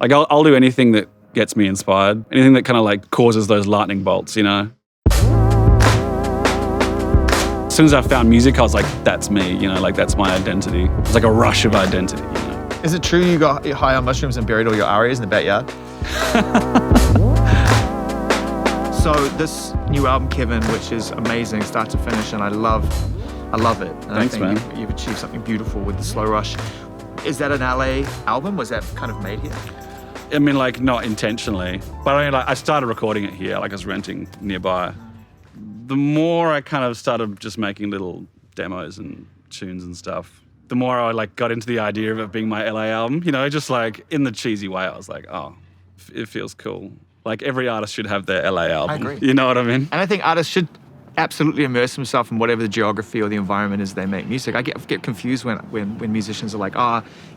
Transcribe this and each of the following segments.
Like I'll do anything that gets me inspired, anything that kind of like causes those lightning bolts, you know? As soon as I found music, I was like, that's me, you know, like that's my identity. It's like a rush of identity, you know? Is it true you got high on mushrooms and buried all your arias in the backyard? So this new album, Kevin, which is amazing, start to finish, and I love it. And Thanks, I think man. You've achieved something beautiful with the Slow Rush. Is that an LA album? Was that kind of made here? I mean, like, not intentionally, but I mean, like, I started recording it here, like I was renting nearby. The more I kind of started just making little demos and tunes and stuff, the more I like got into the idea of it being my LA album, you know, just like in the cheesy way, I was like, oh, it feels cool. Like every artist should have their LA album. I agree. You know what I mean? And I think artists should absolutely immerse themselves in whatever the geography or the environment is they make music. I get confused when musicians are like,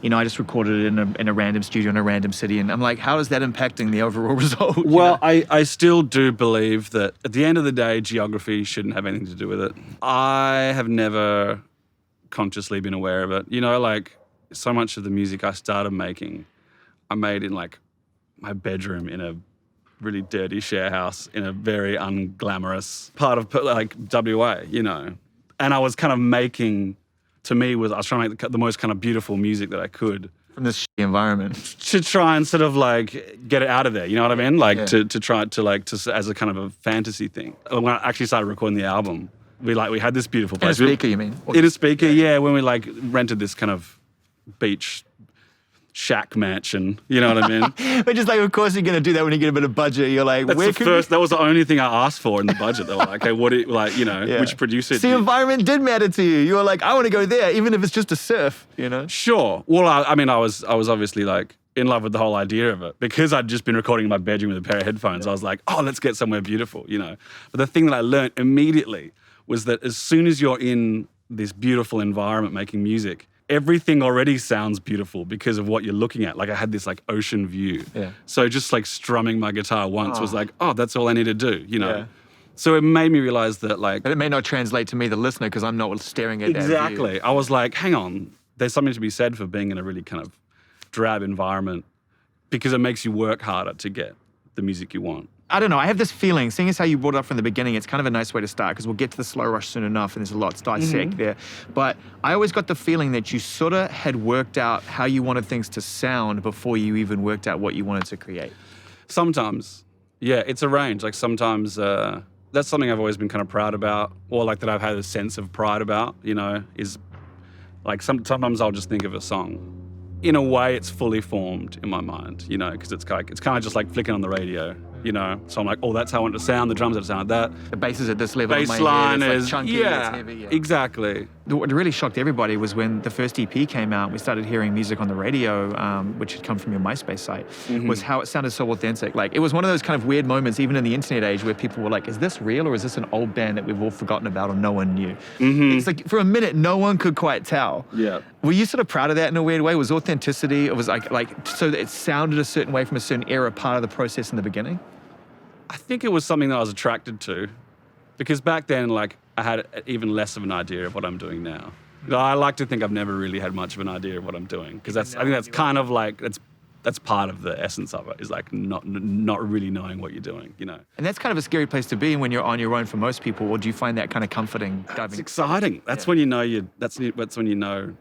you know, I just recorded it in a random studio in a random city. And I'm like, how is that impacting the overall result? Well, I still do believe that at the end of the day, geography shouldn't have anything to do with it. I have never consciously been aware of it. You know, like so much of the music I started making, I made in like my bedroom in a really dirty share house in a very unglamorous part of like WA, you know. And I was kind of making, to me, I was trying to make the most kind of beautiful music that I could. From this shitty environment. To try and sort of like get it out of there, you know what I mean? Like Yeah. to try to like, as a kind of a fantasy thing. When I actually started recording the album, we had this beautiful In a place. speaker, you mean? In a speaker, yeah, when we like rented this kind of beach shack mansion, you know what I mean? But just like, of course you're going to do that when you get a bit of budget. You're like, That was the only thing I asked for in the budget. They were like, okay, which producer? The environment did matter to you. You were like, I want to go there, even if it's just to surf, you know? Sure. Well, I mean, I was obviously like in love with the whole idea of it because I'd just been recording in my bedroom with a pair of headphones. I was like, oh, let's get somewhere beautiful, you know? But the thing that I learned immediately was that as soon as you're in this beautiful environment making music, everything already sounds beautiful because of what you're looking at. Like I had this like ocean view. Yeah. So just like strumming my guitar once was like, oh, that's all I need to do, you know? Yeah. So it made me realize that like... But it may not translate to me, the listener, because I'm not staring at that Exactly. view. I was like, hang on, there's something to be said for being in a really kind of drab environment because it makes you work harder to get the music you want. I don't know, I have this feeling, seeing as how you brought it up from the beginning, it's kind of a nice way to start because we'll get to the Slow Rush soon enough and there's a lot to dissect there. But I always got the feeling that you sort of had worked out how you wanted things to sound before you even worked out what you wanted to create. Sometimes, yeah, it's a range. Like sometimes that's something I've always been kind of proud about, or like that I've had a sense of pride about, you know, is like sometimes I'll just think of a song. In a way, it's fully formed in my mind, you know, because it's kind of just like flicking on the radio, you know. So I'm like, oh, that's how I want it to sound. The drums have to sound like that. The bass is at this level of my head, Baseline it's is like chunky, yeah, it's heavy. Yeah. Exactly. What really shocked everybody was when the first EP came out, we started hearing music on the radio, which had come from your MySpace site, was how it sounded so authentic. Like, it was one of those kind of weird moments, even in the internet age, where people were like, is this real or is this an old band that we've all forgotten about or no one knew? It's like, for a minute, no one could quite tell. Yeah. Were you sort of proud of that in a weird way? Was authenticity, or was like so that it sounded a certain way from a certain era part of the process in the beginning? I think it was something that I was attracted to because back then, like, I had even less of an idea of what I'm doing now. You know, I like to think I've never really had much of an idea of what I'm doing because I think that's kind of like, that's part of the essence of it, is like not really knowing what you're doing, you know. And that's kind of a scary place to be when you're on your own for most people, or do you find that kind of comforting? It's exciting. That's when you know that's when you know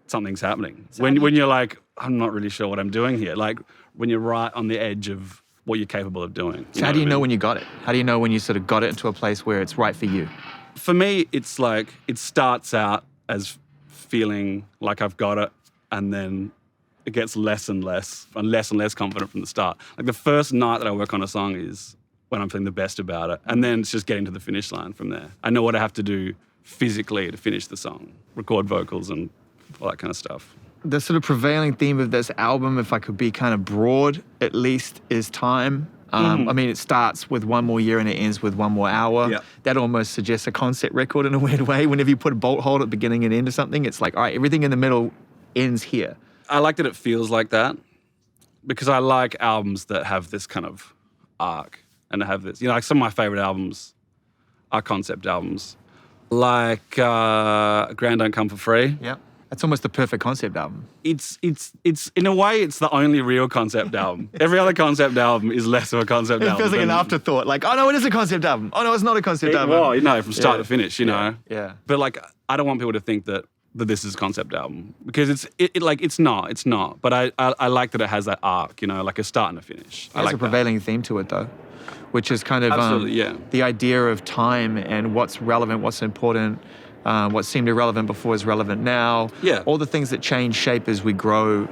something's happening. When you're like, I'm not really sure what I'm doing here. Like when you're right on the edge of what you're capable of doing. So how do you know when you got it? How do you know when you sort of got it into a place where it's right for you? For me, it's like, it starts out as feeling like I've got it, and then it gets less and less confident from the start. Like the first night that I work on a song is when I'm feeling the best about it. And then it's just getting to the finish line from there. I know what I have to do physically to finish the song, record vocals and all that kind of stuff. The sort of prevailing theme of this album, if I could be kind of broad, at least, is time. I mean, it starts with one more year and it ends with one more hour. Yeah. That almost suggests a concept record in a weird way. Whenever you put a bolt hold at the beginning and end of something, it's like, all right, everything in the middle ends here. I like that it feels like that because I like albums that have this kind of arc and have this, you know, like some of my favorite albums are concept albums. Like Grand Don't Come For Free. Yep. That's almost the perfect concept album. It's in a way, it's the only real concept album. Every other concept album is less of a concept album. It feels like an afterthought. Like, oh no, it is a concept album. Oh no, it's not a concept album. Well, you know, from start to finish, you know. Yeah. But like, I don't want people to think that this is a concept album, because it's not. But I like that it has that arc, you know, like a start and a finish. There's a prevailing theme to it though, which is kind of the idea of time and what's relevant, what's important. What seemed irrelevant before is relevant now. Yeah. All the things that change shape as we grow,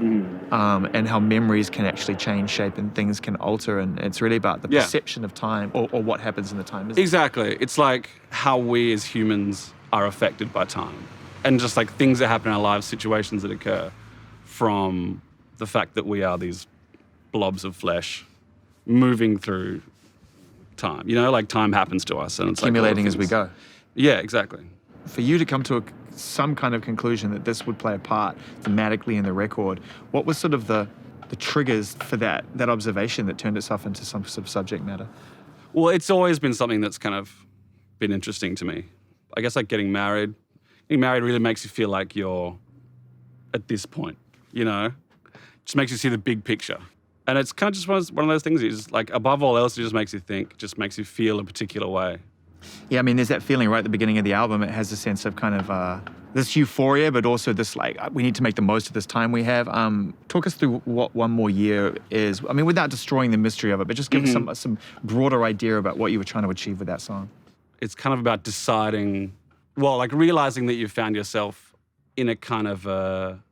and how memories can actually change shape and things can alter. And it's really about the perception of time or what happens in the time. Exactly. It's like how we as humans are affected by time. And just like things that happen in our lives, situations that occur from the fact that we are these blobs of flesh moving through time. You know, like time happens to us. And it's accumulating like as we go. Yeah, exactly. For you to come to some kind of conclusion that this would play a part thematically in the record, what was sort of the triggers for that observation that turned itself into some sort of subject matter? Well, it's always been something that's kind of been interesting to me. I guess like getting married. Getting married really makes you feel like you're at this point, you know? Just makes you see the big picture. And it's kind of just one of those things that is like, above all else, it just makes you think, just makes you feel a particular way. Yeah, I mean, there's that feeling right at the beginning of the album. It has a sense of kind of this euphoria, but also this like, we need to make the most of this time we have. Talk us through what One More Year is. I mean, without destroying the mystery of it, but just give us some broader idea about what you were trying to achieve with that song. It's kind of about deciding, well, like realizing that you've found yourself in a kind of a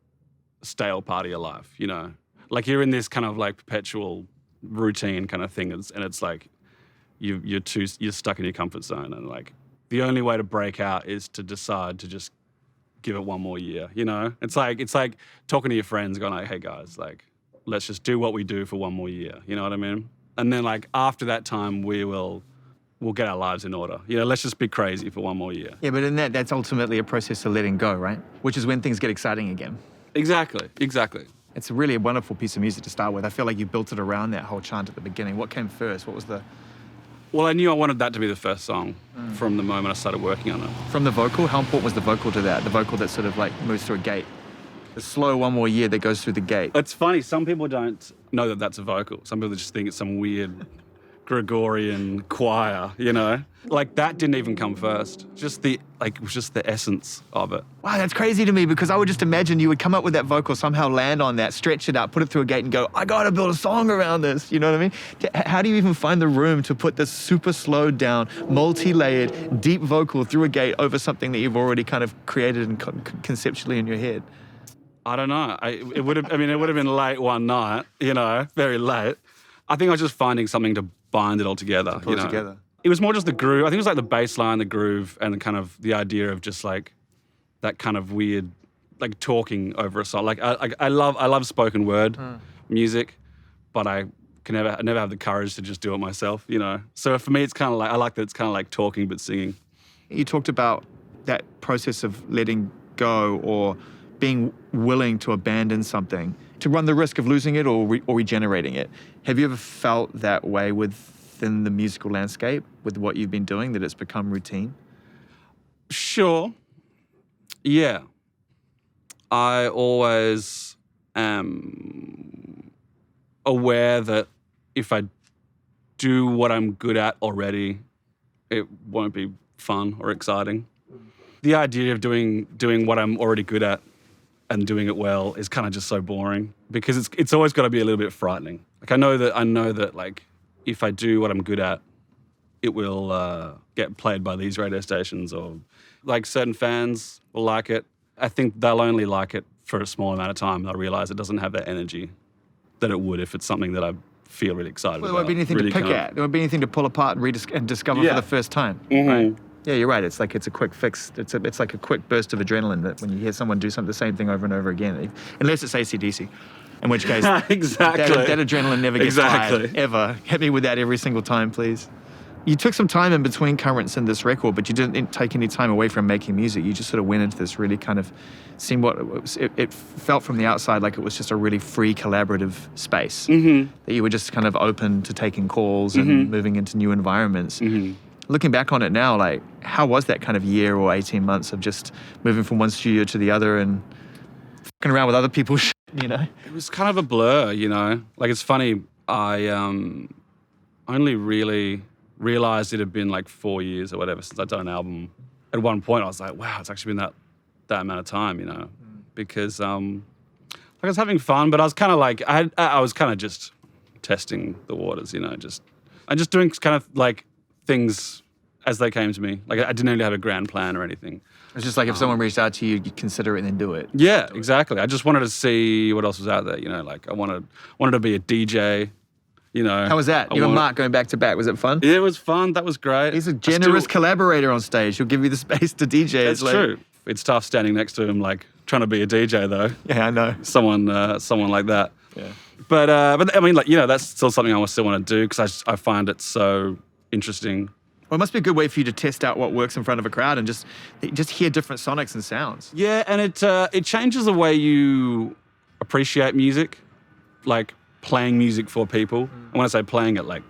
stale part of your life, you know? Like you're in this kind of like perpetual routine kind of thing, and it's like, you're stuck in your comfort zone, and like the only way to break out is to decide to just give it one more year, you know? It's like talking to your friends going like, hey guys, like let's just do what we do for one more year, you know what I mean? And then like after that time we'll get our lives in order. You know, let's just be crazy for one more year. Yeah, but in that's ultimately a process of letting go, right? Which is when things get exciting again. Exactly. It's really a wonderful piece of music to start with. I feel like you built it around that whole chant at the beginning. What came first? What was the... Well, I knew I wanted that to be the first song from the moment I started working on it. From the vocal, how important was the vocal to that? The vocal that sort of like moves through a gate. The slow One More Year that goes through the gate. It's funny, some people don't know that that's a vocal. Some people just think it's some weird Gregorian choir, you know? Like that didn't even come first. It was just the essence of it. Wow, that's crazy to me, because I would just imagine you would come up with that vocal, somehow land on that, stretch it out, put it through a gate and go, I gotta build a song around this, you know what I mean? How do you even find the room to put this super slowed down, multi-layered, deep vocal through a gate over something that you've already kind of created and conceptually in your head? I don't know. It would have been late one night, you know, very late. I think I was just finding something to bind it all together. Pull it together. It was more just the groove. I think it was like the bass line, the groove, and the kind of the idea of just like that kind of weird, like talking over a song. Like I love spoken word music, but I never have the courage to just do it myself, you know. So for me, it's kind of like, I like that it's kind of like talking but singing. You talked about that process of letting go or being willing to abandon something to run the risk of losing it or regenerating it. Have you ever felt that way within the musical landscape with what you've been doing, that it's become routine? Sure. Yeah. I always am aware that if I do what I'm good at already, it won't be fun or exciting. The idea of doing what I'm already good at and doing it well is kind of just so boring, because it's always got to be a little bit frightening. Like I know that like if I do what I'm good at, it will get played by these radio stations, or like certain fans will like it. I think they'll only like it for a small amount of time. They'll realize it doesn't have that energy that it would if it's something that I feel really excited about. There won't be anything to pick at. There won't be anything to pull apart and discover for the first time. Right? Yeah, you're right. It's like it's a quick fix. It's like a quick burst of adrenaline that when you hear someone do the same thing over and over again, unless it's AC/DC, in which case exactly that adrenaline never gets tired, ever. Hit me with that every single time, please. You took some time in between Currents and this record, but you didn't take any time away from making music. You just sort of went into this really kind of seemed what it felt from the outside like it was just a really free collaborative space that you were just kind of open to taking calls and moving into new environments. Looking back on it now, like how was that kind of year or 18 months of just moving from one studio to the other and fucking around with other people's shit, you know? It was kind of a blur, you know? Like, it's funny, I only really realized it had been like 4 years or whatever since I'd done an album. At one point, I was like, wow, it's actually been that amount of time, you know? Because like I was having fun, but I was kind of like, I was kind of just testing the waters, you know, and just doing kind of like things as they came to me. Like, I didn't really have a grand plan or anything. It's just like if someone reached out to you, you'd consider it and then do it. Yeah, exactly. I just wanted to see what else was out there, you know, like I wanted to be a DJ, you know. How was that? You and Mark going back to back, was it fun? Yeah, it was fun. That was great. He's a generous collaborator on stage. He'll give you the space to DJ. That's true. It's tough standing next to him, like trying to be a DJ though. Yeah, I know. Someone like that. Yeah. But I mean, like, you know, that's still something I still want to do because I find it so interesting. Well, it must be a good way for you to test out what works in front of a crowd and just hear different sonics and sounds. Yeah, and it changes the way you appreciate music, like playing music for people. And when I say playing it, like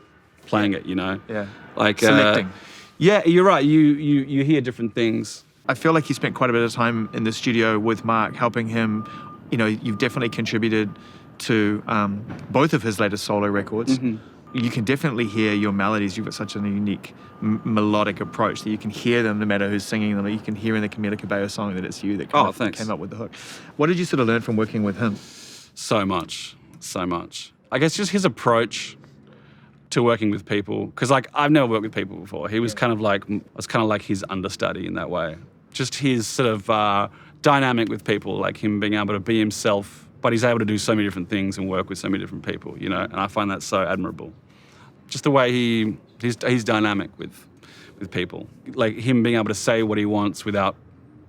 playing it, you know. Yeah. Like selecting. Yeah, you're right. You hear different things. I feel like you spent quite a bit of time in the studio with Mark, helping him. You know, you've definitely contributed to both of his latest solo records. Mm-hmm. You can definitely hear your melodies. You've got such a unique melodic approach that you can hear them no matter who's singing them. You can hear in the Camila Cabello song that it's you that came up with the hook. What did you sort of learn from working with him? So much. I guess just his approach to working with people. Because, like, I've never worked with people before. He was kind of like his understudy in that way. Just his sort of dynamic with people, like him being able to be himself, but he's able to do so many different things and work with so many different people, you know, and I find that so admirable. Just the way he's dynamic with people, like him being able to say what he wants without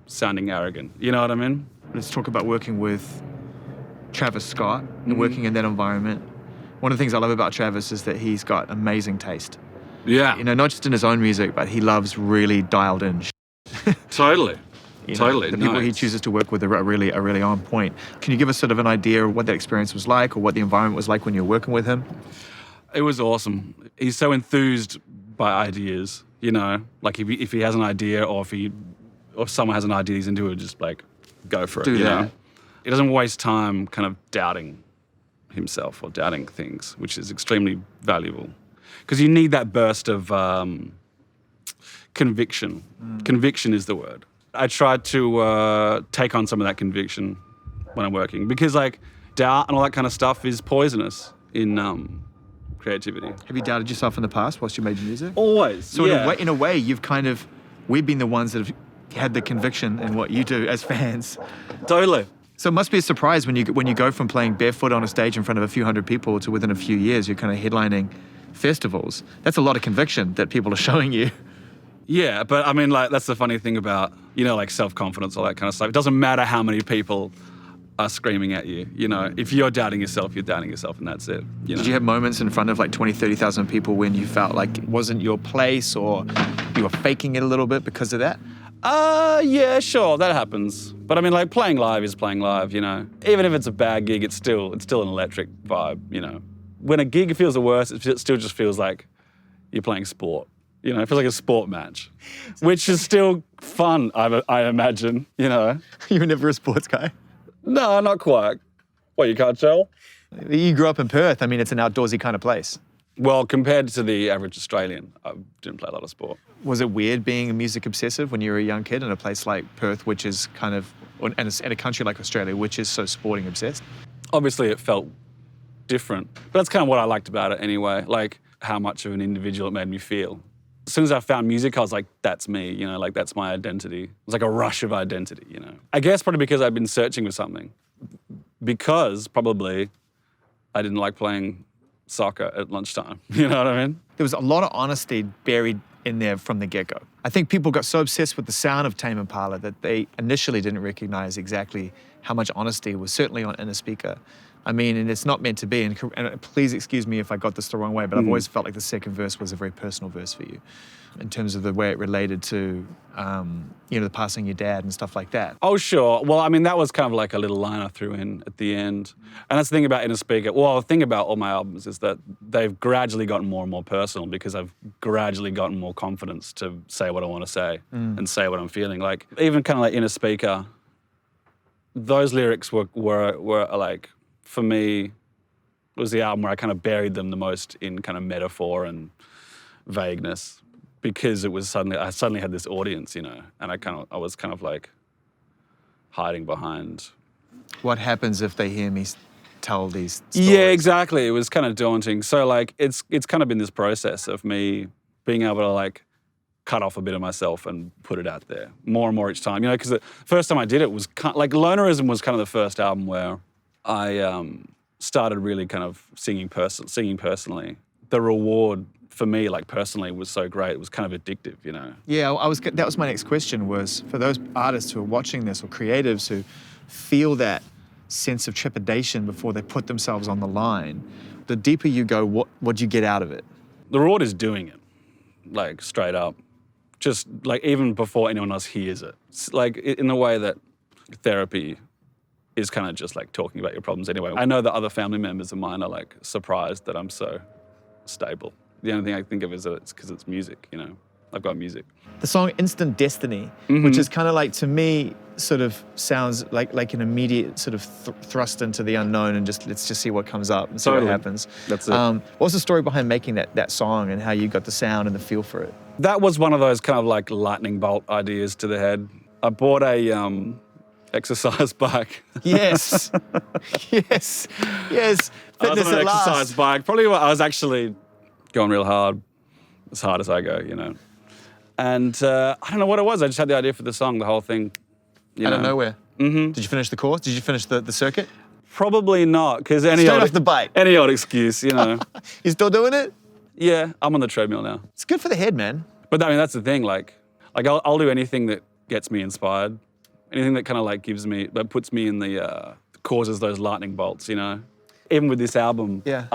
sounding arrogant, you know what I mean? Let's talk about working with Travis Scott and working in that environment. One of the things I love about Travis is that he's got amazing taste. Yeah. You know, not just in his own music, but he loves really dialed in Totally. Totally. The people he chooses to work with are really on point. Can you give us sort of an idea of what that experience was like or what the environment was like when you were working with him? It was awesome. He's so enthused by ideas, you know, like if he has an idea or if someone has an idea he's into it, just like go for it. Do you that. know? He doesn't waste time kind of doubting himself or doubting things, which is extremely valuable. Because you need that burst of conviction. Conviction is the word. I tried to take on some of that conviction when I'm working because, like, doubt and all that kind of stuff is poisonous in creativity. Have you doubted yourself in the past whilst you made your music? Always. So yeah. in a way, we've been the ones that have had the conviction in what you do as fans. Totally. So it must be a surprise when you go from playing barefoot on a stage in front of a few hundred people to within a few years you're kind of headlining festivals. That's a lot of conviction that people are showing you. Yeah, but I mean, like, that's the funny thing about, you know, like self-confidence, all that kind of stuff. It doesn't matter how many people are screaming at you, you know. If you're doubting yourself, you're doubting yourself, and that's it. You know? Did you have moments in front of like 20, 30,000 people when you felt like it wasn't your place or you were faking it a little bit because of that? Yeah, sure, that happens. But I mean, like, playing live is playing live, you know. Even if it's a bad gig, it's still an electric vibe, you know. When a gig feels the worst, it still just feels like you're playing sport. You know, it feels like a sport match, which is still fun, I imagine, you know. You were never a sports guy? No, not quite. What, you can't tell? You grew up in Perth. I mean, it's an outdoorsy kind of place. Well, compared to the average Australian, I didn't play a lot of sport. Was it weird being a music obsessive when you were a young kid in a place like Perth, which is kind of, and a country like Australia, which is so sporting obsessed? Obviously, it felt different. But that's kind of what I liked about it anyway, like how much of an individual it made me feel. As soon as I found music, I was like, that's me, you know, like that's my identity. It was like a rush of identity, you know. I guess probably because I'd been searching for something. Because probably I didn't like playing soccer at lunchtime, you know what I mean? There was a lot of honesty buried in there from the get-go. I think people got so obsessed with the sound of Tame Impala that they initially didn't recognize exactly how much honesty was certainly in a speaker. I mean, and it's not meant to be, and please excuse me if I got this the wrong way, but I've always felt like the second verse was a very personal verse for you in terms of the way it related to, you know, the passing of your dad and stuff like that. Oh, sure. Well, I mean, that was kind of like a little line I threw in at the end. And that's the thing about Inner Speaker. Well, the thing about all my albums is that they've gradually gotten more and more personal because I've gradually gotten more confidence to say what I want to say and say what I'm feeling. Like, even kind of like Inner Speaker, those lyrics were like, for me, it was the album where I kind of buried them the most in kind of metaphor and vagueness, because I suddenly had this audience, you know, and I was kind of like hiding behind. What happens if they hear me tell these stories? Yeah, exactly. It was kind of daunting. So like, it's kind of been this process of me being able to like cut off a bit of myself and put it out there more and more each time. You know, because the first time I did it was like Lonerism was kind of the first album where I started really kind of singing personally. The reward for me, like personally, was so great. It was kind of addictive, you know. Yeah, that was my next question, was for those artists who are watching this, or creatives who feel that sense of trepidation before they put themselves on the line, the deeper you go, what do you get out of it? The reward is doing it, like straight up. Just like even before anyone else hears it. It's like in the way that therapy is kind of just like talking about your problems anyway. I know that other family members of mine are like surprised that I'm so stable. The only thing I think of is that it's because it's music, you know. I've got music. The song Instant Destiny, which is kind of like, to me, sort of sounds like an immediate sort of thrust into the unknown, and let's just see what comes up and see what happens. That's it. What was the story behind making that song, and how you got the sound and the feel for it? That was one of those kind of like lightning bolt ideas to the head. I bought a exercise bike. Yes. Yes. Yes. I was Fitness on an at last. exercise bike. Probably I was actually going real hard, as hard as I go, you know. And I don't know what it was. I just had the idea for the song, the whole thing. Out of nowhere. Mm-hmm. Did you finish the course? Did you finish the circuit? Probably not, because Straight off the bike. Any old excuse, you know. You still doing it? Yeah, I'm on the treadmill now. It's good for the head, man. But I mean, that's the thing. Like I'll do anything that gets me inspired, anything that kind of like that puts me in the causes those lightning bolts, you know. Even with this album, Yeah.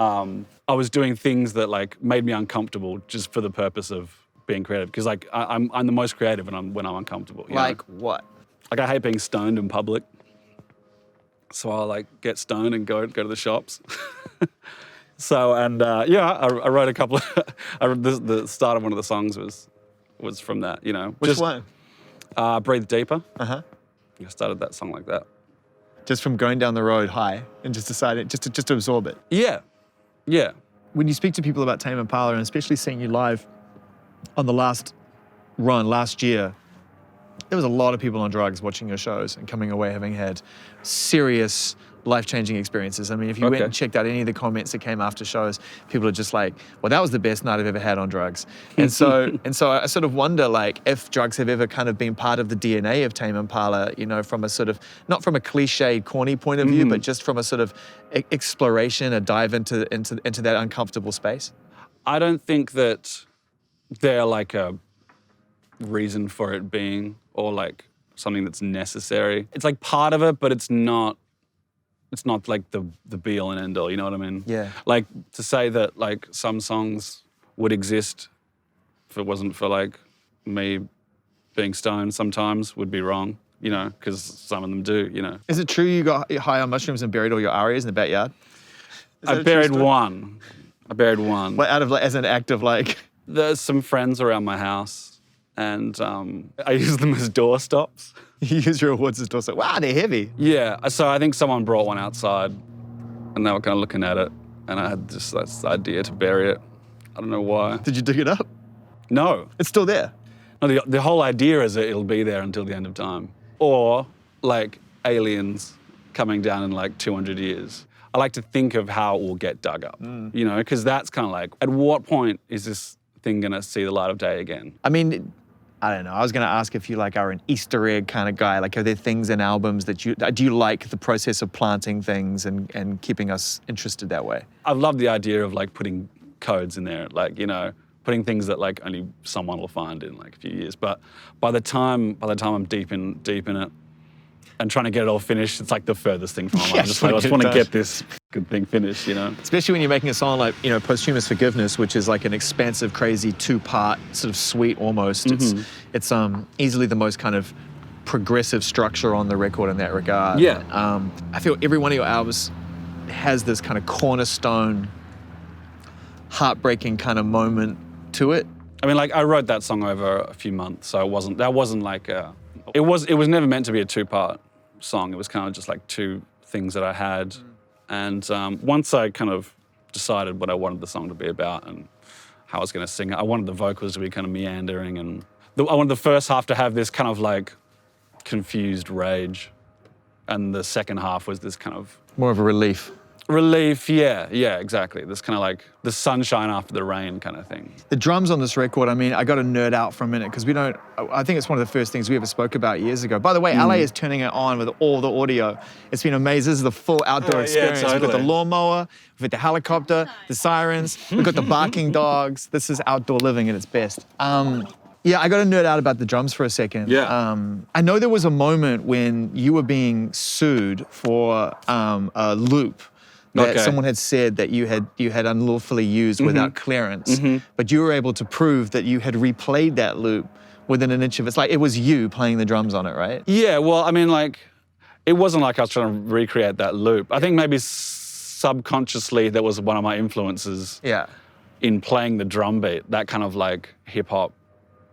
I was doing things that like made me uncomfortable just for the purpose of being creative. Because like I'm the most creative when I'm uncomfortable. You know? What? Like I hate being stoned in public, so I'll like get stoned and go to the shops. So I wrote a couple. The start of one of the songs was from that. You know, Which one? Breathe Deeper. Uh-huh. I started that song like that. Just from going down the road high and just decided just to absorb it. Yeah, yeah. When you speak to people about Tame Impala, and especially seeing you live on the last year, there was a lot of people on drugs watching your shows and coming away having had serious life-changing experiences. I mean, if you went and checked out any of the comments that came after shows, people are just like, well, that was the best night I've ever had on drugs. And so I sort of wonder, like, if drugs have ever kind of been part of the DNA of Tame Impala, you know, from a sort of, not from a cliched, corny point of view, but just from a sort of exploration, a dive into that uncomfortable space. I don't think that they're like a reason for it being, or like something that's necessary. It's like part of it, but it's not like the be all and end all, you know what I mean? Yeah. Like to say that like some songs would exist if it wasn't for like me being stoned sometimes would be wrong, you know, because some of them do, you know. Is it true you got high on mushrooms and buried all your arias in the backyard? I buried one. Well, as an act of like... There's some friends around my house and I use them as door stops. You use your awards as door stops. Wow, they're heavy. Yeah, so I think someone brought one outside and they were kind of looking at it and I had just this idea to bury it. I don't know why. Did you dig it up? No. It's still there. No, the whole idea is that it'll be there until the end of time. Or like aliens coming down in like 200 years. I like to think of how it will get dug up, you know, because that's kind of like, at what point is this thing going to see the light of day again? I mean, I don't know. I was going to ask if you like are an Easter egg kind of guy. Like, are there things in albums that do you like the process of planting things and keeping us interested that way? I love the idea of like putting codes in there, like, you know, putting things that like only someone will find in like a few years. But by the time I'm deep in it and trying to get it all finished, it's like the furthest thing from my mind. I just want to get this good thing finished, you know? Especially when you're making a song like, you know, Posthumous Forgiveness, which is like an expansive, crazy two-part sort of suite almost. It's easily the most kind of progressive structure on the record in that regard. Yeah. I feel every one of your albums has this kind of cornerstone, heartbreaking kind of moment to it. I mean, like, I wrote that song over a few months, so that wasn't like it was never meant to be a two-part song. It was kind of just like two things that I had. And once I kind of decided what I wanted the song to be about and how I was going to sing it, I wanted the vocals to be kind of meandering, and I wanted the first half to have this kind of like confused rage, and the second half was this kind of More of a relief. relief. Yeah, exactly. This kind of like the sunshine after the rain kind of thing. The drums on this record, I mean, I got to nerd out for a minute because I think it's one of the first things we ever spoke about years ago. By the way, LA is turning it on with all the audio. It's been amazing. This is the full outdoor experience. totally. We've got the lawnmower, we've got the helicopter, the sirens, we've got the barking dogs. This is outdoor living at its best. Yeah, I got to nerd out about the drums for a second. Yeah. I know there was a moment when you were being sued for a loop that someone had said that you had unlawfully used without clearance, but you were able to prove that you had replayed that loop within an inch of it. Like it was you playing the drums on it, right? Yeah, well, I mean, like, it wasn't like I was trying to recreate that loop. I think maybe subconsciously that was one of my influences in playing the drum beat, that kind of like hip hop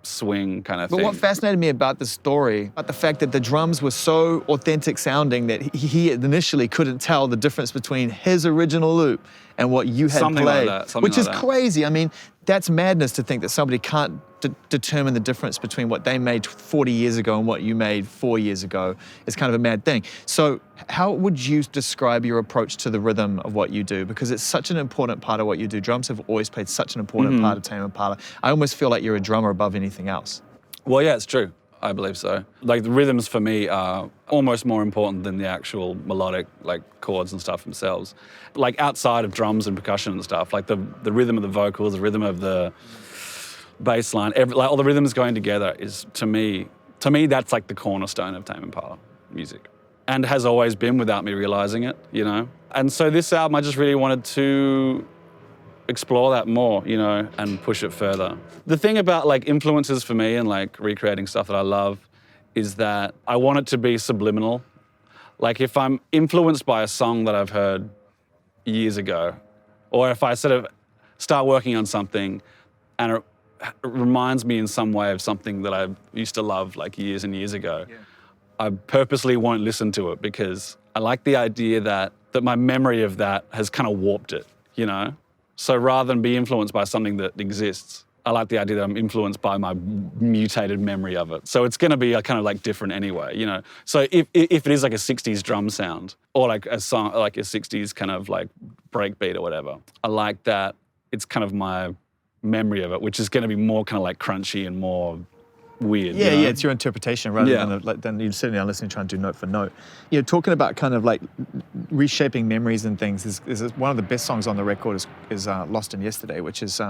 swing kind of thing. But what fascinated me about the story, about the fact that the drums were so authentic sounding that he initially couldn't tell the difference between his original loop and what you had Something played, like that, which is crazy. I mean, that's madness to think that somebody can't determine the difference between what they made 40 years ago and what you made 4 years ago. It's kind of a mad thing. So how would you describe your approach to the rhythm of what you do? Because it's such an important part of what you do. Drums have always played such an important part of Tame Impala. I almost feel like you're a drummer above anything else. Well, yeah, it's true. I believe so. Like the rhythms for me are almost more important than the actual melodic like chords and stuff themselves. Like outside of drums and percussion and stuff, like the rhythm of the vocals, the rhythm of the bass line, like all the rhythms going together is to me that's like the cornerstone of Tame Impala music, and has always been without me realizing it, you know. And so this album, I just really wanted to explore that more, you know, and push it further. The thing about like influences for me and like recreating stuff that I love is that I want it to be subliminal. Like if I'm influenced by a song that I've heard years ago, or if I sort of start working on something and it reminds me in some way of something that I used to love like years and years ago, I purposely won't listen to it because I like the idea that my memory of that has kind of warped it, you know? So rather than be influenced by something that exists, I like the idea that I'm influenced by my mutated memory of it. So it's going to be kind of like different anyway, you know? So if it is like a 60s drum sound or like a song, like a 60s kind of like breakbeat or whatever, I like that it's kind of my memory of it, which is going to be more kind of like crunchy and more weird. Yeah, you know? yeah, it's your interpretation rather than you sitting down listening, trying to do note for note. You know, talking about kind of like reshaping memories and things is one of the best songs on the record is Lost in Yesterday, which is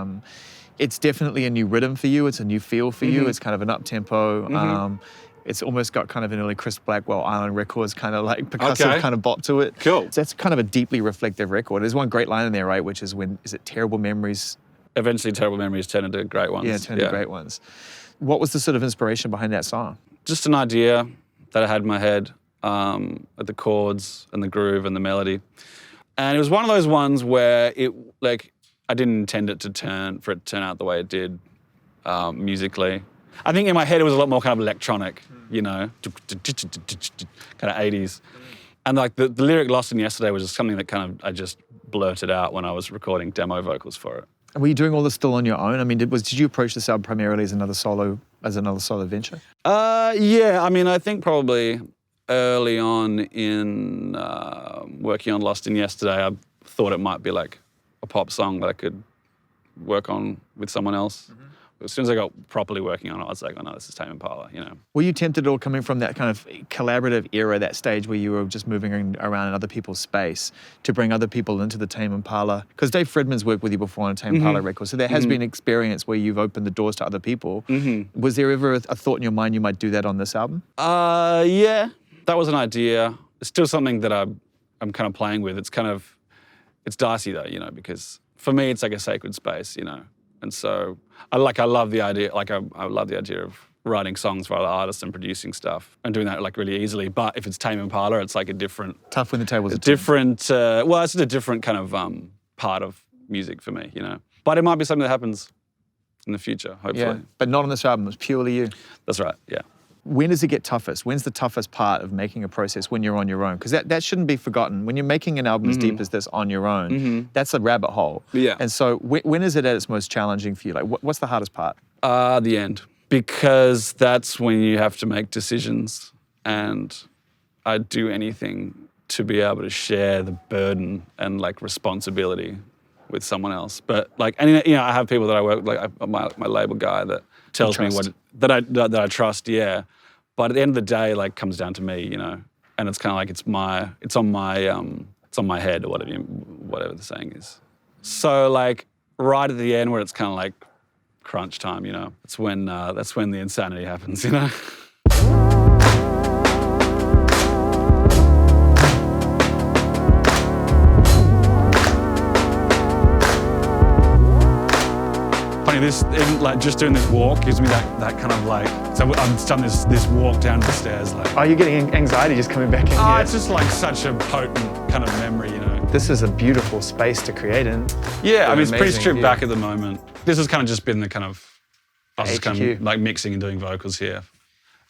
it's definitely a new rhythm for you. It's a new feel for you. It's kind of an up-tempo. It's almost got kind of an early Chris Blackwell Island Records kind of like percussive kind of bop to it. Cool. So that's kind of a deeply reflective record. There's one great line in there, right, which is is it terrible memories? Eventually terrible memories turn into great ones. Yeah, turn into great ones. What was the sort of inspiration behind that song? Just an idea that I had in my head, at the chords and the groove and the melody. And it was one of those ones where I didn't intend it to turn out the way it did musically. I think in my head it was a lot more kind of electronic, you know, kind of 80s. And like the lyric Lost in Yesterday was just something that kind of I just blurted out when I was recording demo vocals for it. Were you doing all this still on your own? I mean, did you approach this album primarily as another solo venture? Yeah, I mean, I think probably early on in working on Lost in Yesterday, I thought it might be like a pop song that I could work on with someone else. As soon as I got properly working on it, I was like, oh no, this is Tame Impala, you know. Were you tempted at all coming from that kind of collaborative era, that stage where you were just moving around in other people's space to bring other people into the Tame Impala? Because Dave Fredman's worked with you before on a Tame Impala record, so there has been experience where you've opened the doors to other people. Was there ever a thought in your mind you might do that on this album? Yeah, that was an idea. It's still something that I'm kind of playing with. It's dicey though, you know, because for me it's like a sacred space, you know. And so I love the idea, I love the idea of writing songs for other artists and producing stuff and doing that like really easily. But if it's Tame Impala, it's like a different... Tough when the tables are different, well, it's a different kind of part of music for me, you know. But it might be something that happens in the future, hopefully. Yeah, but not on this album, it's purely you. That's right, yeah. When does it get toughest? When's the toughest part of making a process when you're on your own? Because that shouldn't be forgotten. When you're making an album as deep as this on your own, that's a rabbit hole. Yeah. And so when is it at its most challenging for you? Like, what's the hardest part? The end. Because that's when you have to make decisions, and I'd do anything to be able to share the burden and like responsibility with someone else. But like, and you know, I have people that I work with, like my label guy that tells me that I trust, yeah. But at the end of the day, like, comes down to me, you know, and it's kind of like it's on my head, or whatever the saying is. So like right at the end where it's kind of like crunch time, you know, that's when the insanity happens, you know. Even like just doing this walk gives me that kind of like, so I've done this walk down the stairs like. Oh, you're getting anxiety just coming back in here. It's just like such a potent kind of memory, you know. This is a beautiful space to create in. Yeah, I mean, it's pretty stripped back at the moment. This has kind of just been the kind of, I was just kind HQ. of like mixing and doing vocals here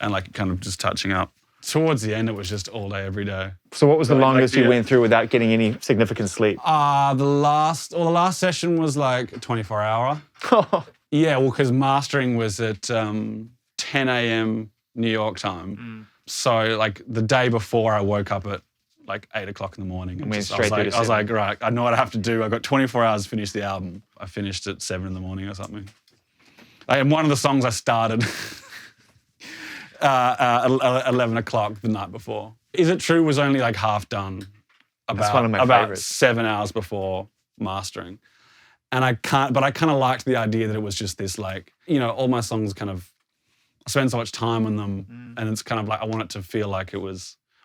and like kind of just touching up. Towards the end, it was just all day, every day. So what was the longest you yeah. went through without getting any significant sleep? The last session was like a 24-hour. Yeah, well, because mastering was at 10 a.m. New York time. So like the day before, I woke up at like 8 o'clock in the morning. And I was like, right, I know what I have to do. I got 24 hours to finish the album. I finished at 7 in the morning or something. And one of the songs I started 11 o'clock the night before. Is It True was only like half done about favorites. 7 hours before mastering. And I kind of liked the idea that it was just this like, you know, all my songs kind of, I spend so much time on them and it's kind of like, I want it to feel like I want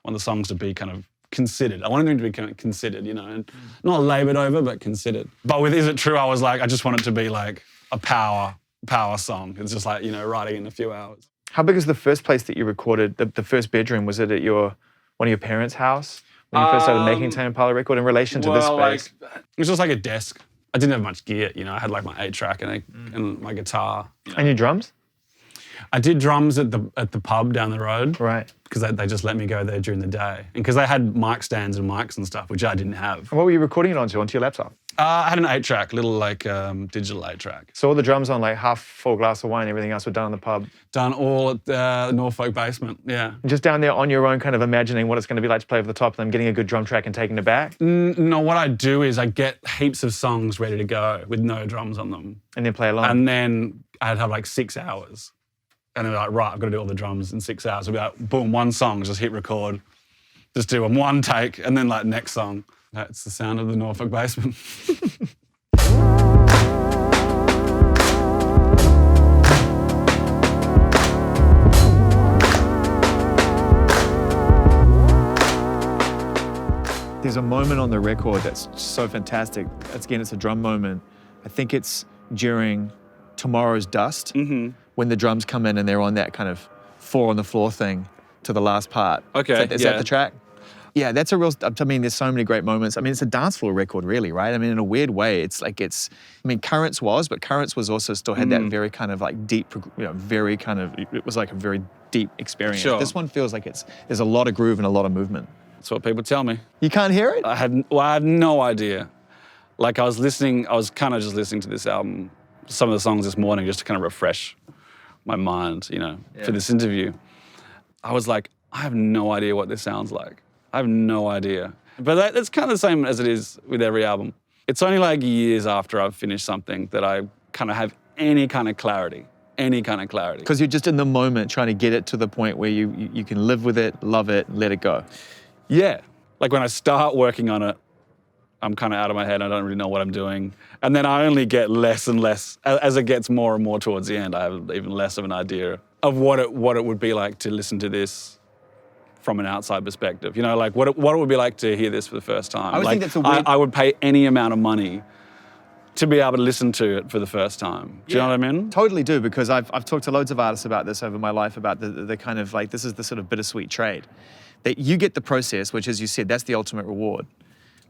the songs to be kind of considered. I wanted them to be kind of considered, you know, and not laboured over, but considered. But with Is It True, I was like, I just want it to be like a power song. It's just like, you know, writing in a few hours. How big is the first place that you recorded, the first bedroom? Was it at one of your parents' house when you first started making Tame Impala record in relation to this space? Like, it was just like a desk. I didn't have much gear, you know. I had like my 8-track and my guitar. You know. And your drums? I did drums at the pub down the road. Right. Because they just let me go there during the day. And because they had mic stands and mics and stuff, which I didn't have. And what were you recording it onto your laptop? I had an 8-track, little like digital 8-track. So all the drums on like half full glass of wine, everything else were done in the pub? Done all at the Norfolk basement, yeah. And just down there on your own, kind of imagining what it's going to be like to play over the top of them, getting a good drum track and taking it back? No, what I do is I get heaps of songs ready to go with no drums on them. And then play along? And then I'd have like 6 hours. And then like, right, I've got to do all the drums in 6 hours. It'll be like, boom, one song, just hit record, just do one take, and then like next song. That's the sound of the Norfolk basement. There's a moment on the record that's so fantastic. It's a drum moment. I think it's during Tomorrow's Dust, when the drums come in and they're on that kind of 4 on the floor thing to the last part. Okay, Is that the track? Yeah, that's a real, I mean, there's so many great moments. I mean, it's a dance floor record, really, right? I mean, in a weird way, Currents was also still had that very kind of like deep, you know, very kind of, it was like a very deep experience. Sure. This one feels like there's a lot of groove and a lot of movement. That's what people tell me. You can't hear it? I had no idea. Like I was kind of just listening to this album, some of the songs this morning, just to kind of refresh my mind, you know, for this interview. I was like, I have no idea what this sounds like. I have no idea. But that's kind of the same as it is with every album. It's only like years after I've finished something that I kind of have any kind of clarity. Because you're just in the moment trying to get it to the point where you can live with it, love it, let it go. Yeah. Like when I start working on it, I'm kind of out of my head. I don't really know what I'm doing. And then I only get less and less. As it gets more and more towards the end, I have even less of an idea of what it would be like to listen to this from an outside perspective. You know, like what it would be like to hear this for the first time. I think that's a weird... I would pay any amount of money to be able to listen to it for the first time. Do you know what I mean? Totally do, because I've talked to loads of artists about this over my life, about the kind of like, this is the sort of bittersweet trade. That you get the process, which, as you said, that's the ultimate reward.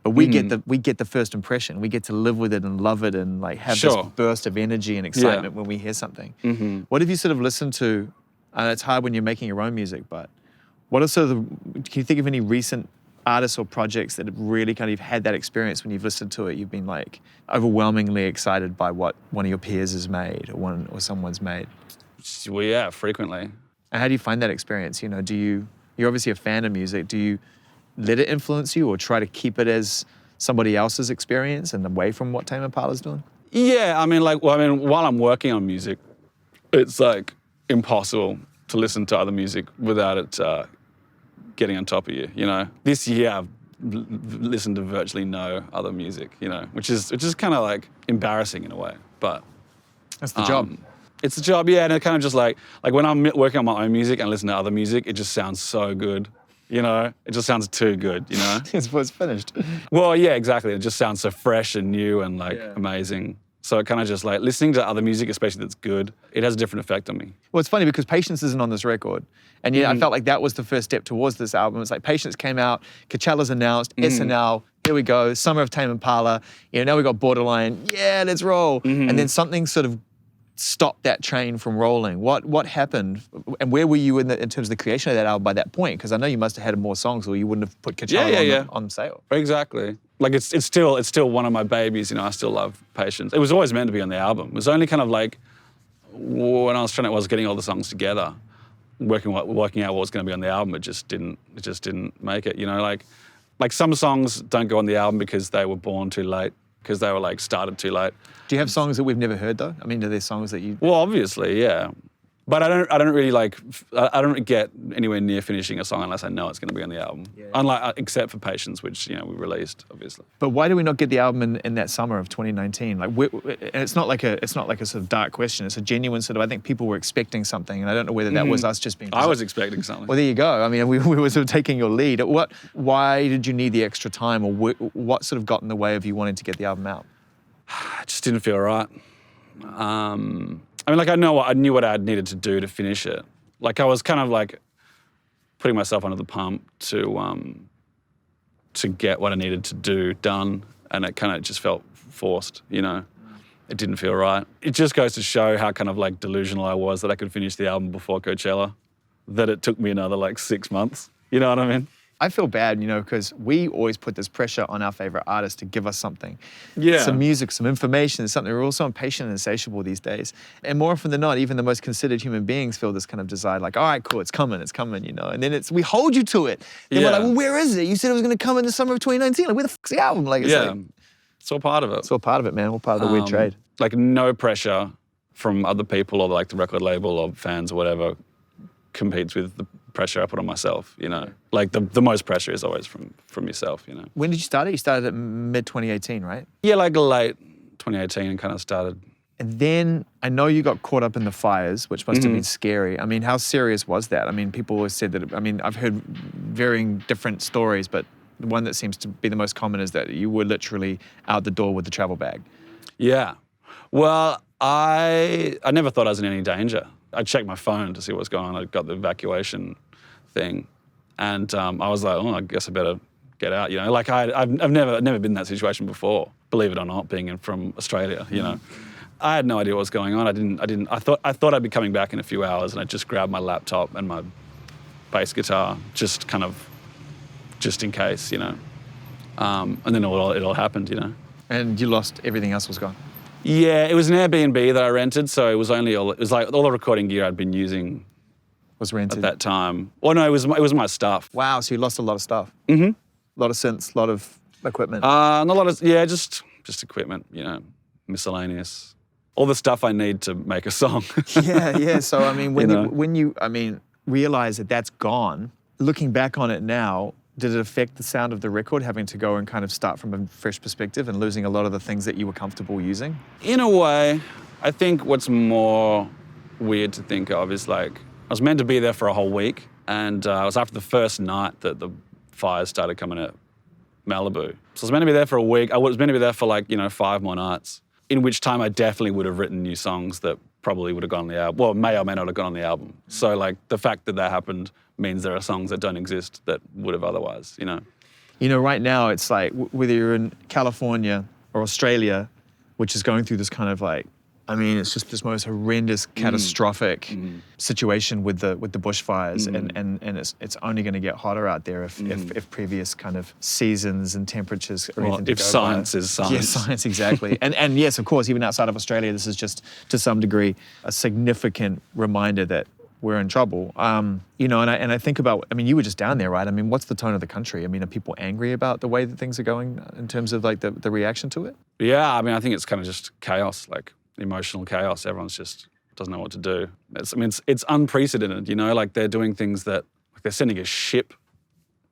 But we get the first impression. We get to live with it and love it and like have this burst of energy and excitement when we hear something. What have you sort of listened to It's hard when you're making your own music, but what are sort of can you think of any recent artists or projects that have really kind of had that experience when you've listened to it? You've been like overwhelmingly excited by what one of your peers has made or someone's made. Well, yeah, frequently. And how do you find that experience? You know, you're obviously a fan of music. Do you let it influence you or try to keep it as somebody else's experience and away from what Tame Impala's doing? Yeah, I mean, while I'm working on music, it's like impossible to listen to other music without it getting on top of you, you know? This year I've listened to virtually no other music, you know, which is kind of like embarrassing in a way, but... That's the job. It's a job, yeah, and it kind of just like when I'm working on my own music and listen to other music, it just sounds so good, you know? It just sounds too good, you know? It's finished. Well, yeah, exactly. It just sounds so fresh and new and amazing. So it kind of just like listening to other music, especially that's good, it has a different effect on me. Well, it's funny because Patience isn't on this record. And yet I felt like that was the first step towards this album. It's like Patience came out, Coachella's announced, SNL, here we go, Summer of Tame Impala, you know, now we got Borderline, yeah, let's roll. And then something sort of stopped that train from rolling. What happened? And where were you in terms of the creation of that album by that point? Because I know you must have had more songs or you wouldn't have put Coachella on sale. Exactly. Like it's still one of my babies, you know, I still love Patience. It was always meant to be on the album. It was only kind of like when I was getting all the songs together, working out what was going to be on the album, it just didn't make it, you know, like some songs don't go on the album because they were born too late, because they were like started too late. Do you have songs that we've never heard though? I mean, are there songs that you... Well, obviously, yeah. But I don't really get anywhere near finishing a song unless I know it's going to be on the album. Yeah. Unlike, except for Patience, which, you know, we released, obviously. But why do we not get the album in that summer of 2019? Like, and it's not like a sort of dark question. It's a genuine sort of, I think people were expecting something, and I don't know whether that was us just being... I was expecting something. Well, there you go. I mean, we were sort of taking your lead. Why did you need the extra time, or what sort of got in the way of you wanting to get the album out? It just didn't feel right. I mean, like I knew what I needed to do to finish it. Like I was kind of like putting myself under the pump to get what I needed to do done, and it kind of just felt forced, you know. It didn't feel right. It just goes to show how kind of like delusional I was that I could finish the album before Coachella, that it took me another like 6 months. You know what I mean? I feel bad, you know, because we always put this pressure on our favorite artists to give us something. Yeah. Some music, some information, something. We're all so impatient and insatiable these days. And more often than not, even the most considered human beings feel this kind of desire, like, all right, cool, it's coming, you know. And then we hold you to it. Then we're like, well, where is it? You said it was going to come in the summer of 2019. Like, where the fuck's the album? Like, it's all part of it. It's all part of it, man. All part of the weird trade. Like no pressure from other people or like the record label or fans or whatever competes with the pressure I put on myself, you know. Like the most pressure is always from yourself, you know. When did you start it? You started at mid-2018, right? Yeah, like late 2018 and kind of started. And then I know you got caught up in the fires, which must have been scary. I mean, how serious was that? I mean, people always said that, I mean, I've heard varying different stories, but the one that seems to be the most common is that you were literally out the door with the travel bag. Yeah. Well, I never thought I was in any danger. I checked my phone to see what was going on. I got the evacuation thing, and I was like, oh, I guess I better get out. You know, like I've never been in that situation before. Believe it or not, being from Australia, you know, I had no idea what was going on. I thought I'd be coming back in a few hours, and I just grabbed my laptop and my bass guitar, just in case, you know. And then it all happened, you know. And you lost everything else was gone. Yeah, it was an Airbnb that I rented, so it was like all the recording gear I'd been using was rented at that time. Well, no, it was my stuff. Wow, so you lost a lot of stuff. A lot of synths, a lot of equipment. Not a lot of just equipment, you know, miscellaneous, all the stuff I need to make a song. yeah. So I mean, when you realize that that's gone, looking back on it now, did it affect the sound of the record, having to go and kind of start from a fresh perspective and losing a lot of the things that you were comfortable using? In a way, I think what's more weird to think of is like, I was meant to be there for a whole week, and it was after the first night that the fires started coming at Malibu. So I was meant to be there for a week. I was meant to be there for like, you know, 5 more nights, in which time I definitely would have written new songs that probably would have gone on the album. Well, may or may not have gone on the album. So like the fact that happened means there are songs that don't exist that would have otherwise, you know. You know, right now it's like whether you're in California or Australia, which is going through this kind of like I mean, it's just this most horrendous, catastrophic situation with the bushfires, and it's only going to get hotter out there if previous kind of seasons and temperatures are anything to if go science by. is science. Yes, science, exactly. and yes, of course, even outside of Australia, this is just to some degree a significant reminder that we're in trouble. You know, and I think about, I mean, you were just down there, right? I mean, what's the tone of the country? I mean, are people angry about the way that things are going in terms of like the reaction to it? Yeah, I mean, I think it's kind of just chaos, like emotional chaos. Everyone's just doesn't know what to do. It's unprecedented, you know, like they're doing things that, like they're sending a ship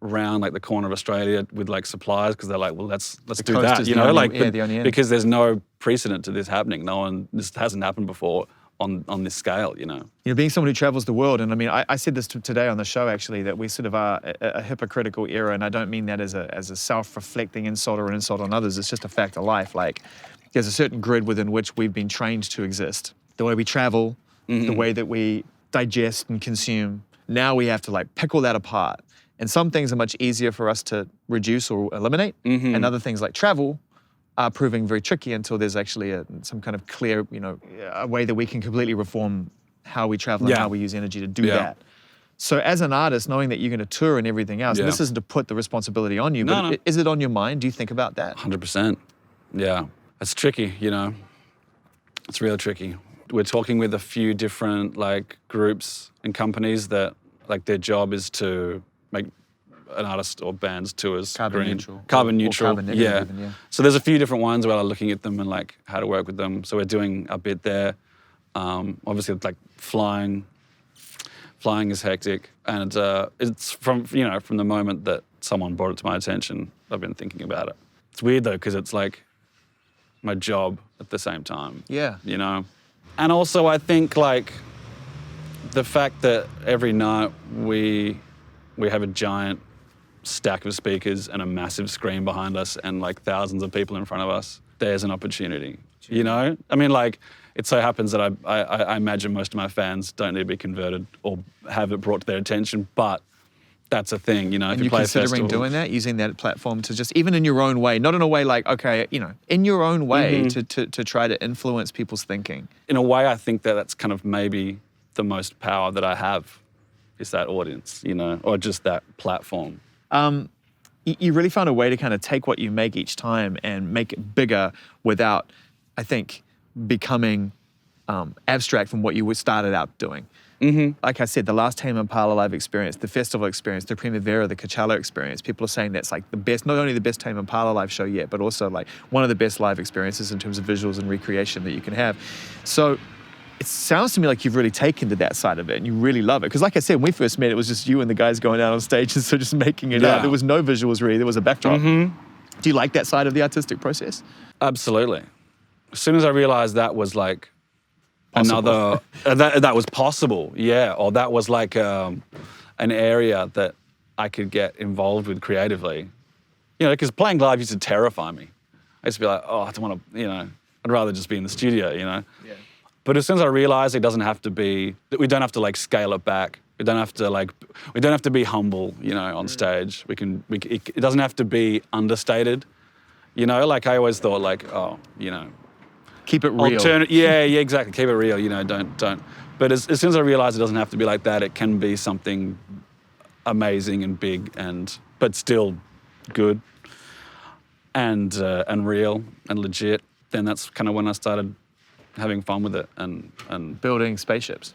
around like the corner of Australia with like supplies because they're like, well, let's do coast that, is you the know, only- like yeah, the only end. because there's no precedent to this happening. This hasn't happened before on this scale, you know. You know, being someone who travels the world, and I mean, I said this today on the show actually, that we sort of are a hypocritical era, and I don't mean that as a self-reflecting insult or an insult on others. It's just a fact of life. Like, there's a certain grid within which we've been trained to exist. The way we travel, the way that we digest and consume. Now we have to like pick all that apart. And some things are much easier for us to reduce or eliminate, and other things like travel are proving very tricky until there's actually some kind of clear, you know, a way that we can completely reform how we travel and how we use energy to do that. So as an artist, knowing that you're going to tour and everything else, and this isn't to put the responsibility on you, but is it on your mind? Do you think about that? 100%. Yeah. It's tricky, you know. It's real tricky. We're talking with a few different like groups and companies that like their job is to make an artist or band's tours Carbon green. neutral. Carbon Or neutral. carbon negative even, yeah. So there's a few different ones where I'm looking at them and like how to work with them. So we're doing a bit there. Obviously like flying is hectic, and it's from the moment that someone brought it to my attention, I've been thinking about it. It's weird though because it's like my job at the same time. Yeah. You know, and also I think like the fact that every night we have a giant stack of speakers and a massive screen behind us and like thousands of people in front of us, there's an opportunity, you know? I mean, like, it so happens that I imagine most of my fans don't need to be converted or have it brought to their attention, but that's a thing, you know? And if you you're play a considering festival, doing that, using that platform to just, even in your own way, not in a way like, okay, you know, in your own way to try to influence people's thinking. in a way, I think that that's kind of maybe the most power that I have is that audience, you know, or just that platform. You really found a way to kind of take what you make each time and make it bigger without, I think, becoming abstract from what you started out doing. Like I said, the last Tame Impala live experience, the festival experience, the Primavera, the Coachella experience, people are saying that's like the best, not only the best Tame Impala live show yet, but also like one of the best live experiences in terms of visuals and recreation that you can have. So it sounds to me like you've really taken to that side of it and you really love it. Because like I said, when we first met, it was just you and the guys going out on stage and so just making it up. There was no visuals really, there was a backdrop. Do you like that side of the artistic process? Absolutely. As soon as I realized that was like Possible. another, that was possible, yeah, or that was like an area that I could get involved with creatively. You know, because playing live used to terrify me. I used to be like, oh, I don't want to, you know, I'd rather just be in the studio, you know. Yeah. But as soon as I realized it doesn't have to be, we don't have to like scale it back. We don't have to be humble, you know, on stage. It doesn't have to be understated, you know. Like I always thought, like, oh, you know, Keep it real. yeah, exactly. Keep it real, you know. Don't. But as soon as I realized it doesn't have to be like that, it can be something amazing and big, but still good and real and legit. Then that's kind of when I started having fun with it and Building spaceships.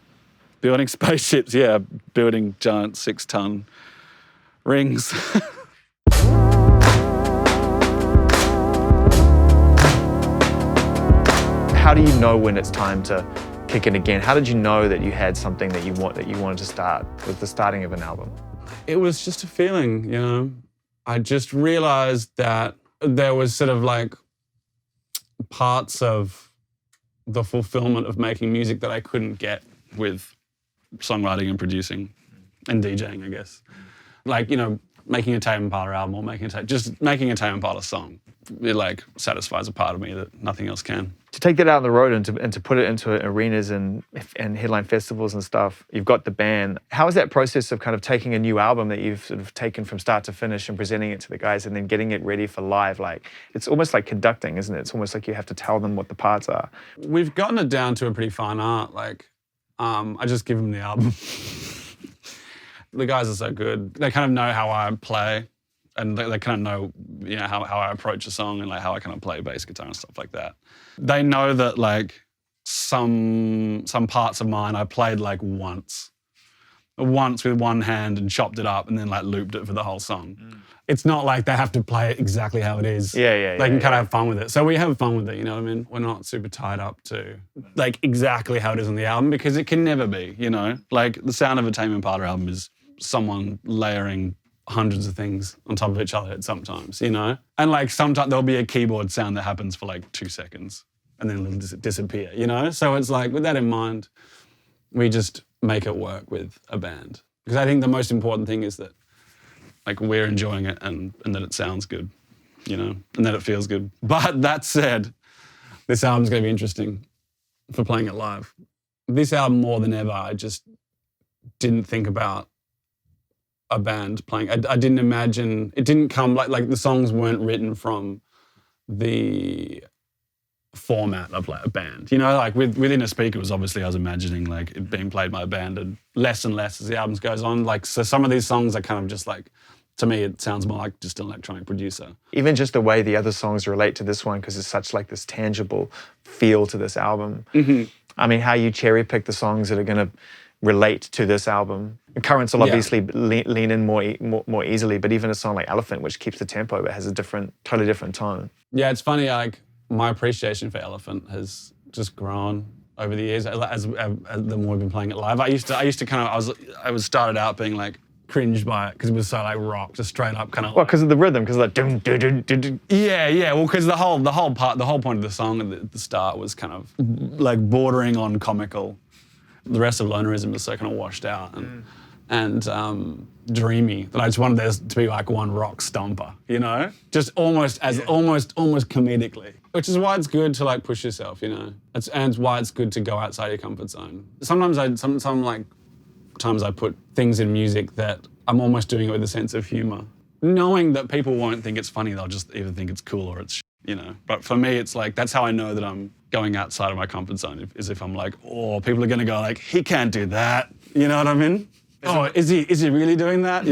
building spaceships, yeah, building giant 6-ton rings. How do you know when it's time to kick it again? How did you know that you had something that you wanted to start with the starting of an album? It was just a feeling, you know. I just realized that there was sort of like parts of the fulfillment of making music that I couldn't get with songwriting and producing and DJing, I guess. Like, you know, making a Tame Impala album or just making a Tame Impala song. It like satisfies a part of me that nothing else can. To take that out on the road and to put it into arenas and headline festivals and stuff, you've got the band. How is that process of kind of taking a new album that you've sort of taken from start to finish and presenting it to the guys and then getting it ready for live? Like, it's almost like conducting, isn't it? It's almost like you have to tell them what the parts are. We've gotten it down to a pretty fine art. Like, I just give them the album. The guys are so good. They kind of know how I play. And they kind of know, how I approach a song and like how I kind of play bass guitar and stuff like that. They know that like some parts of mine I played like once with one hand and chopped it up and then like looped it for the whole song. It's not like they have to play it exactly how it is. They can kind of have fun with it. So we have fun with it, you know what I mean? We're not super tied up to like exactly how it is on the album because it can never be, Like the sound of a Tame Impala album is someone layering hundreds of things on top of each other sometimes, And like sometimes there'll be a keyboard sound that happens for like 2 seconds and then it'll disappear, So it's like with that in mind, we just make it work with a band. Because I think the most important thing is that like we're enjoying it and that it sounds good, and that it feels good. But that said, this album's going to be interesting for playing it live. This album more than ever, I just didn't think about a band playing. I didn't imagine, it didn't come like the songs weren't written from the format of like a band. Like within a speaker was obviously I was imagining like it being played by a band and less as the album goes on. Like so some of these songs are kind of just like, to me it sounds more like just an electronic producer. Even just the way the other songs relate to this one because it's such like this tangible feel to this album. Mm-hmm. I mean, how you cherry pick the songs that are going to relate to this album. Currents will obviously lean in more easily, but even a song like Elephant, which keeps the tempo but has a totally different tone. Yeah, it's funny, like my appreciation for Elephant has just grown over the years as the more we've been playing it live. I used to kind of, I was started out being like cringed by it because it was so like rock, just straight up kind of. Well, because of the rhythm, because like dum dum dum dum dum. Yeah. Well, because the whole point of the song at the start was kind of like bordering on comical. The rest of Lonerism is so kind of washed out and dreamy that I just wanted there to be like one rock stomper, just almost comedically. Which is why it's good to like push yourself, and it's why it's good to go outside your comfort zone. Sometimes times I put things in music that I'm almost doing it with a sense of humor, knowing that people won't think it's funny. They'll just either think it's cool or it's But for me, it's like that's how I know that I'm going outside of my comfort zone. Is if I'm like, oh, people are going to go like, he can't do that. You know what I mean? Is he really doing that?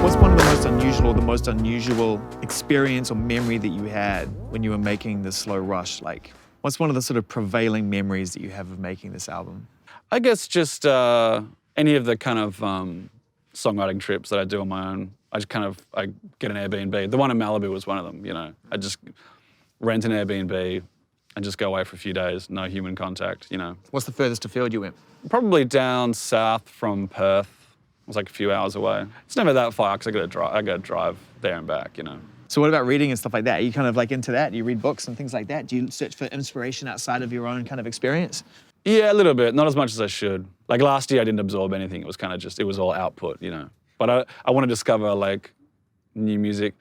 What's one of the most unusual experience or memory that you had when you were making the Slow Rush? Like, what's one of the sort of prevailing memories that you have of making this album? I guess just any of the kind of songwriting trips that I do on my own. I get an Airbnb. The one in Malibu was one of them, I just rent an Airbnb and just go away for a few days, no human contact, What's the furthest afield you went? Probably down south from Perth. It was like a few hours away. It's never that far because I got to drive there and back, So what about reading and stuff like that? Are you kind of like into that? Do you read books and things like that? Do you search for inspiration outside of your own kind of experience? Yeah, a little bit. Not as much as I should. Like last year, I didn't absorb anything. It was kind of it was all output, But I want to discover like new music.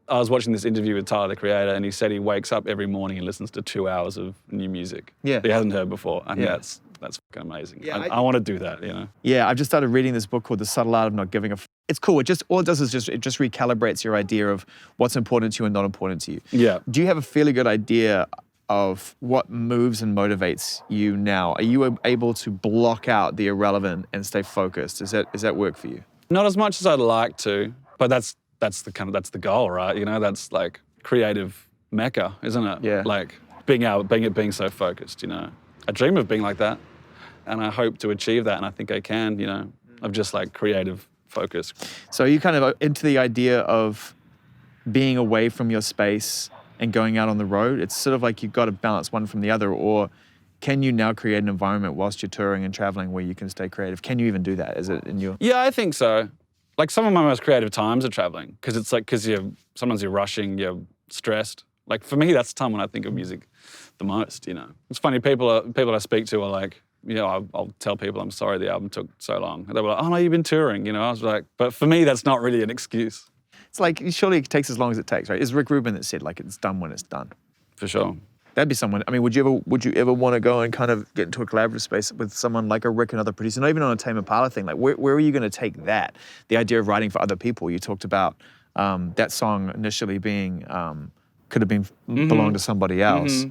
I was watching this interview with Tyler, the Creator, and he said he wakes up every morning and listens to 2 hours of new music that he hasn't heard before. And that's fucking amazing. Yeah, I want to do that, Yeah, I've just started reading this book called The Subtle Art of Not Giving a F. It's cool. All it does is it just recalibrates your idea of what's important to you and not important to you. Yeah. Do you have a fairly good idea of what moves and motivates you now? Are you able to block out the irrelevant and stay focused? Does that work for you? Not as much as I'd like to, but that's the goal, right? That's like creative mecca, isn't it? Yeah. Like being so focused, I dream of being like that, and I hope to achieve that, and I think I can, of just like creative focus. So are you kind of into the idea of being away from your space and going out on the road? It's sort of like you've got to balance one from the other, or can you now create an environment whilst you're touring and traveling where you can stay creative? Can you even do that? Is it in your... Yeah, I think so. Like some of my most creative times are traveling because sometimes you're rushing, you're stressed. Like for me, that's the time when I think of music the most, you know. It's funny, people I speak to are like, you know, I'll tell people I'm sorry the album took so long. And they were like, oh no, you've been touring, you know. I was like, but for me, that's not really an excuse. It's like, surely it takes as long as it takes, right? It's Rick Rubin that said, like, it's done when it's done. For sure. That'd be someone, I mean, would you ever want to go and kind of get into a collaborative space with someone like a Rick, another producer, not even on a Tame Impala thing? Like, where are you going to take that? The idea of writing for other people. You talked about that song initially being, could have been belonged to somebody else.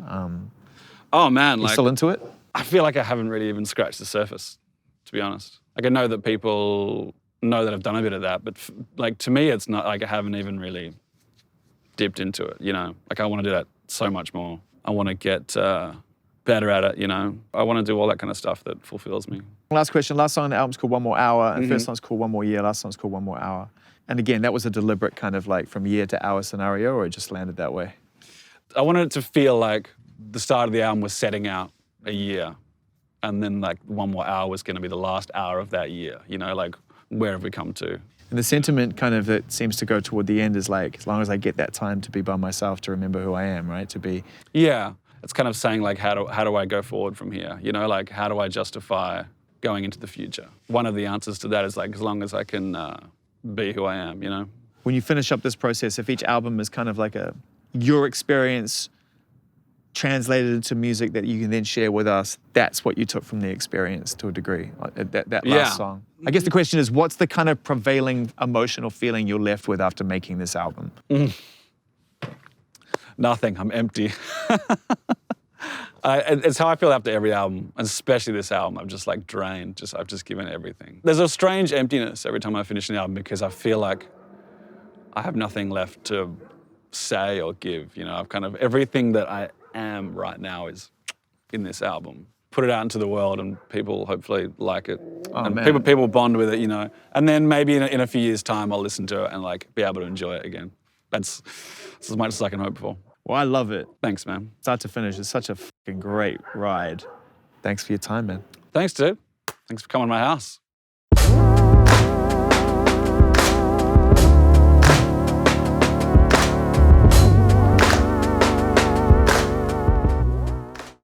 Oh man, You like, still into it? I feel like I haven't really even scratched the surface, to be honest. Like, I know that people know that I've done a bit of that, but like, to me, it's not like I haven't even really dipped into it, you know? Like, I want to do that so much more. I want to get better at it, you know? I want to do all that kind of stuff that fulfills me. Last question. Last song on the album's called One More Hour, and first song's called One More Year, last song's called One More Hour. And again, that was a deliberate kind of like from year to hour scenario, or it just landed that way? I wanted it to feel like the start of the album was setting out a year, and then like One More Hour was going to be the last hour of that year, you know, like where have we come to? And the sentiment kind of that seems to go toward the end is like, as long as I get that time to be by myself, to remember who I am, right? To be... Yeah, it's kind of saying like, how do I go forward from here? You know, like how do I justify going into the future? One of the answers to that is like, as long as I can be who I am, you know? When you finish up this process, if each album is kind of like your experience translated into music that you can then share with us, that's what you took from the experience to a degree, that last song. I guess the question is, what's the kind of prevailing emotional feeling you're left with after making this album? Nothing, I'm empty. It's how I feel after every album, especially this album. I'm just like drained, I've just given everything. There's a strange emptiness every time I finish an album because I feel like I have nothing left to say or give, you know? I've kind of, everything that I am right now is in this album. Put it out into the world and people hopefully like it. Oh, and man. people bond with it, you know. And then maybe in a few years' time, I'll listen to it and like be able to enjoy it again. That's as much as I can hope for. Well, I love it. Thanks, man. Start to finish, it's such a fucking great ride. Thanks for your time, man. Thanks, dude. Thanks for coming to my house.